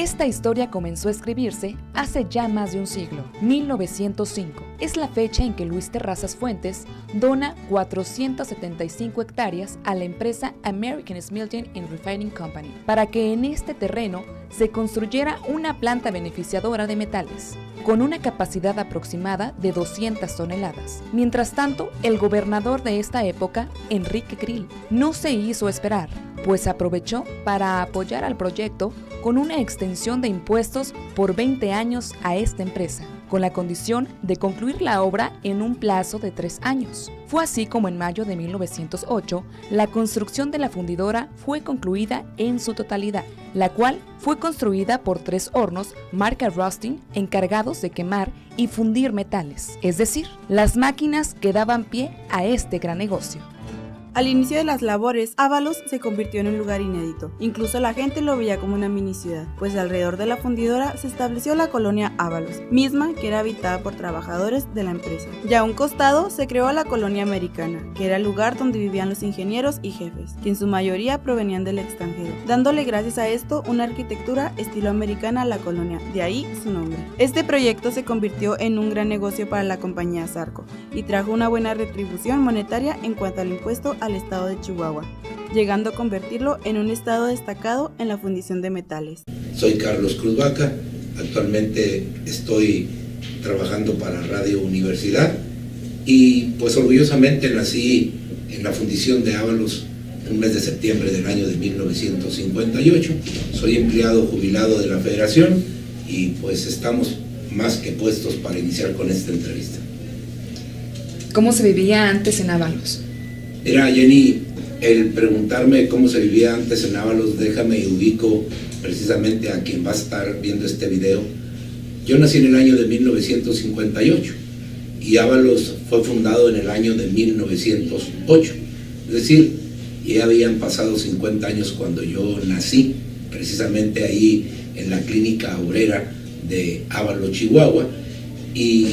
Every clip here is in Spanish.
Esta historia comenzó a escribirse hace ya más de un siglo. 1905 es la fecha en que Luis Terrazas Fuentes dona 475 hectáreas a la empresa American Smelting and Refining Company para que en este terreno se construyera una planta beneficiadora de metales, con una capacidad aproximada de 200 toneladas. Mientras tanto, el gobernador de esta época, Enrique Grill, no se hizo esperar, pues aprovechó para apoyar al proyecto con una extensión de impuestos por 20 años a esta empresa, con la condición de concluir la obra en un plazo de 3 años. Fue así como en mayo de 1908, la construcción de la fundidora fue concluida en su totalidad, la cual fue construida por 3 hornos marca Rustin encargados de quemar y fundir metales, es decir, las máquinas que daban pie a este gran negocio. Al inicio de las labores, Ábalos se convirtió en un lugar inédito. Incluso la gente lo veía como una mini ciudad, pues alrededor de la fundidora se estableció la colonia Ábalos, misma que era habitada por trabajadores de la empresa. Ya a un costado se creó la colonia americana, que era el lugar donde vivían los ingenieros y jefes, que en su mayoría provenían del extranjero, dándole gracias a esto una arquitectura estilo americana a la colonia, de ahí su nombre. Este proyecto se convirtió en un gran negocio para la compañía Sarco y trajo una buena retribución monetaria en cuanto al impuesto al estado de Chihuahua, llegando a convertirlo en un estado destacado en la fundición de metales. Soy Carlos Cruz Vaca, actualmente estoy trabajando para Radio Universidad y pues orgullosamente nací en la fundición de Ábalos un mes de septiembre del año de 1958. Soy empleado jubilado de la Federación y pues estamos más que puestos para iniciar con esta entrevista. ¿Cómo se vivía antes en Ábalos? Mira, Jenny, el preguntarme cómo se vivía antes en Ábalos, déjame y ubico precisamente a quien va a estar viendo este video. Yo nací en el año de 1958 y Ábalos fue fundado en el año de 1908. Es decir, ya habían pasado 50 años cuando yo nací, precisamente ahí en la clínica obrera de Ábalos, Chihuahua. Y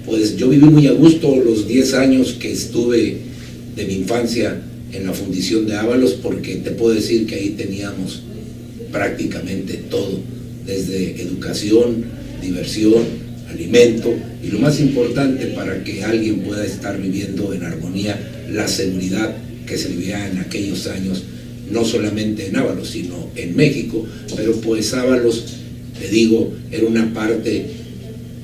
pues yo viví muy a gusto los 10 años que estuve de mi infancia en la fundición de Ábalos, porque te puedo decir que ahí teníamos prácticamente todo, desde educación, diversión, alimento y lo más importante para que alguien pueda estar viviendo en armonía, la seguridad que se vivía en aquellos años, no solamente en Ábalos, sino en México. Pero pues Ábalos, te digo, era una parte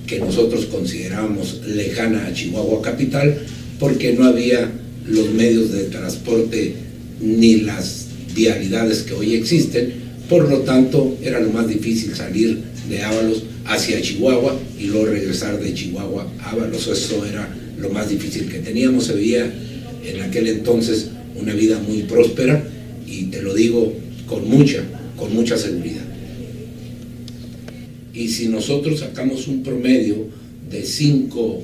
que nosotros considerábamos lejana a Chihuahua capital, porque no había los medios de transporte ni las vialidades que hoy existen. Por lo tanto, era lo más difícil salir de Ábalos hacia Chihuahua y luego regresar de Chihuahua a Ábalos. Eso era lo más difícil que teníamos. Se veía en aquel entonces una vida muy próspera y te lo digo con mucha seguridad. Y si nosotros sacamos un promedio de 5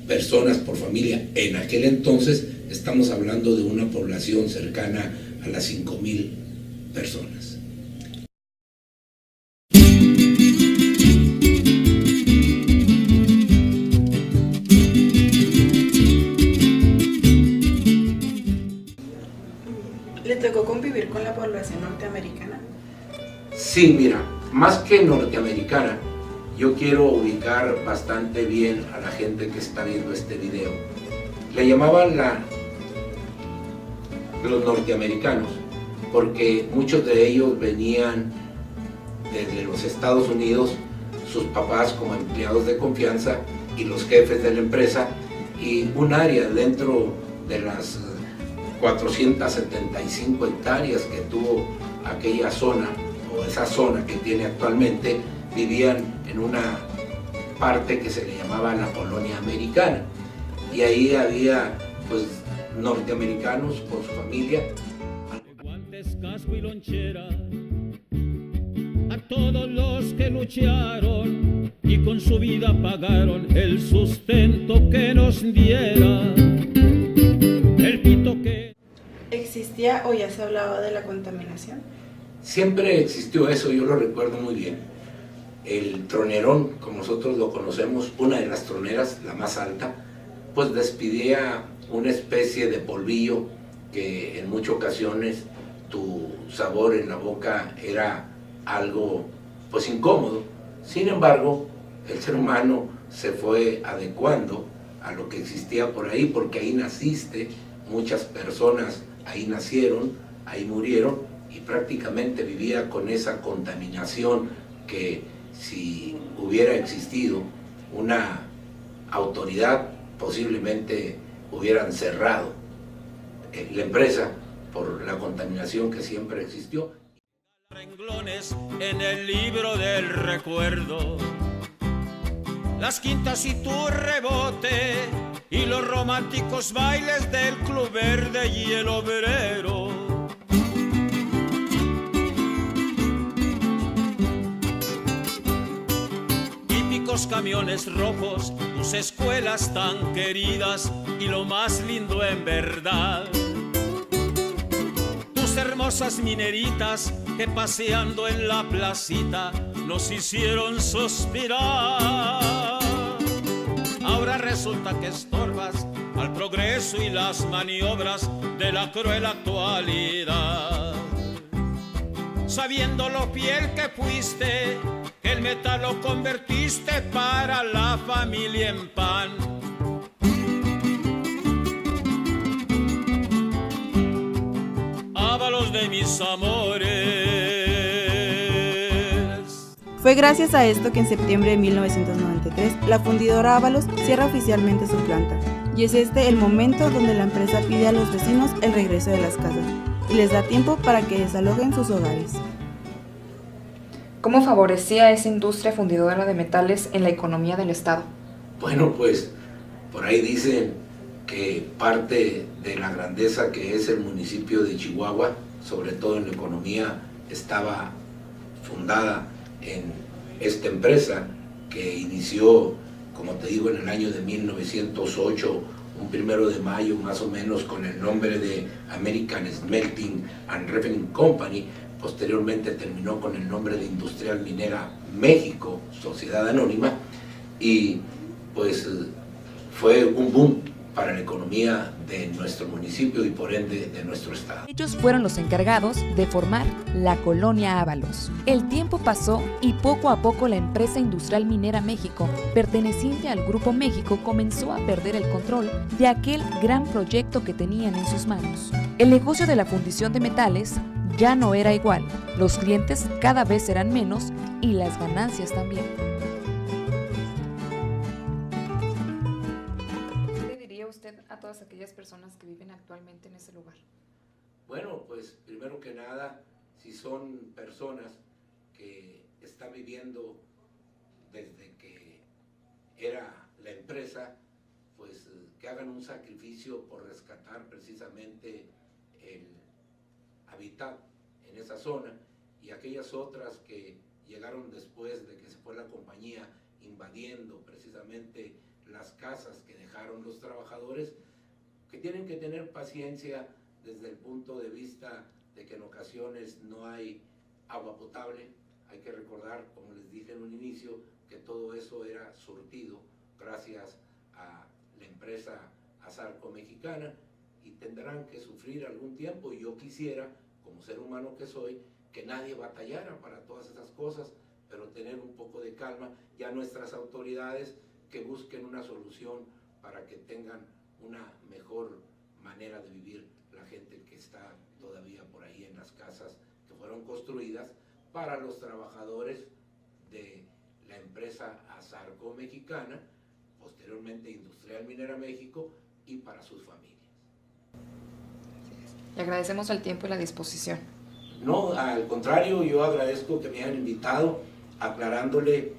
personas por familia en aquel entonces, estamos hablando de una población cercana a las 5,000 personas. ¿Le tocó convivir con la población norteamericana? Sí, mira, más que norteamericana, yo quiero ubicar bastante bien a la gente que está viendo este video. Le llamaban los norteamericanos porque muchos de ellos venían desde los Estados Unidos, sus papás como empleados de confianza y los jefes de la empresa, y un área dentro de las 475 hectáreas que tuvo aquella zona, o esa zona que tiene actualmente, vivían en una parte que se le llamaba la colonia americana, y ahí había pues norteamericanos con su familia. Guantes, casco y lonchera, a todos los que lucharon y con su vida pagaron el sustento que nos diera, el pito que... ¿Existía o ya se hablaba de la contaminación? Siempre existió eso, yo lo recuerdo muy bien. El tronerón, como nosotros lo conocemos, una de las troneras, la más alta, pues despidía una especie de polvillo que en muchas ocasiones tu sabor en la boca era algo pues incómodo. Sin embargo, el ser humano se fue adecuando a lo que existía por ahí, porque ahí naciste, muchas personas ahí nacieron, ahí murieron, y prácticamente vivía con esa contaminación que si hubiera existido una autoridad, posiblemente hubieran cerrado la empresa por la contaminación que siempre existió. Renglones en el libro del recuerdo, las quintas y tu rebote, y los románticos bailes del Club Verde y el Obrero. Típicos camiones rojos, tus escuelas tan queridas y lo más lindo en verdad. Tus hermosas mineritas que paseando en la placita nos hicieron suspirar. Ahora resulta que estorbas al progreso y las maniobras de la cruel actualidad. Sabiendo lo fiel que fuiste, que el metal lo convertiste para la familia en pan. Ábalos de mis amores. Fue gracias a esto que en septiembre de 1993 la fundidora Ábalos cierra oficialmente su planta, y es este el momento donde la empresa pide a los vecinos el regreso de las casas y les da tiempo para que desalojen sus hogares. ¿Cómo favorecía esa industria fundidora de metales en la economía del estado? Bueno, pues por ahí dicen que parte de la grandeza que es el municipio de Chihuahua, sobre todo en la economía, estaba fundada en esta empresa que inició, como te digo, en el año de 1908, un 1 de mayo más o menos, con el nombre de American Smelting and Refining Company. Posteriormente terminó con el nombre de Industrial Minera México, Sociedad Anónima, y pues fue un boom para la economía de nuestro municipio y por ende de nuestro estado. Ellos fueron los encargados de formar la colonia Ábalos. El tiempo pasó y poco a poco la empresa industrial minera México, perteneciente al Grupo México, comenzó a perder el control de aquel gran proyecto que tenían en sus manos. El negocio de la fundición de metales ya no era igual, los clientes cada vez eran menos y las ganancias también. A todas aquellas personas que viven actualmente en ese lugar? Bueno, pues primero que nada, si son personas que están viviendo desde que era la empresa, pues que hagan un sacrificio por rescatar precisamente el hábitat en esa zona, y aquellas otras que llegaron después de que se fue la compañía invadiendo precisamente las casas que dejaron los trabajadores, que tienen que tener paciencia desde el punto de vista de que en ocasiones no hay agua potable. Hay que recordar, como les dije en un inicio, que todo eso era surtido gracias a la empresa Asarco Mexicana, y tendrán que sufrir algún tiempo, y yo quisiera, como ser humano que soy, que nadie batallara para todas esas cosas, pero tener un poco de calma, ya nuestras autoridades que busquen una solución para que tengan una mejor manera de vivir la gente que está todavía por ahí en las casas que fueron construidas para los trabajadores de la empresa Asarco Mexicana, posteriormente Industrial Minera México, y para sus familias. Le agradecemos el tiempo y la disposición. No, al contrario, yo agradezco que me hayan invitado, aclarándole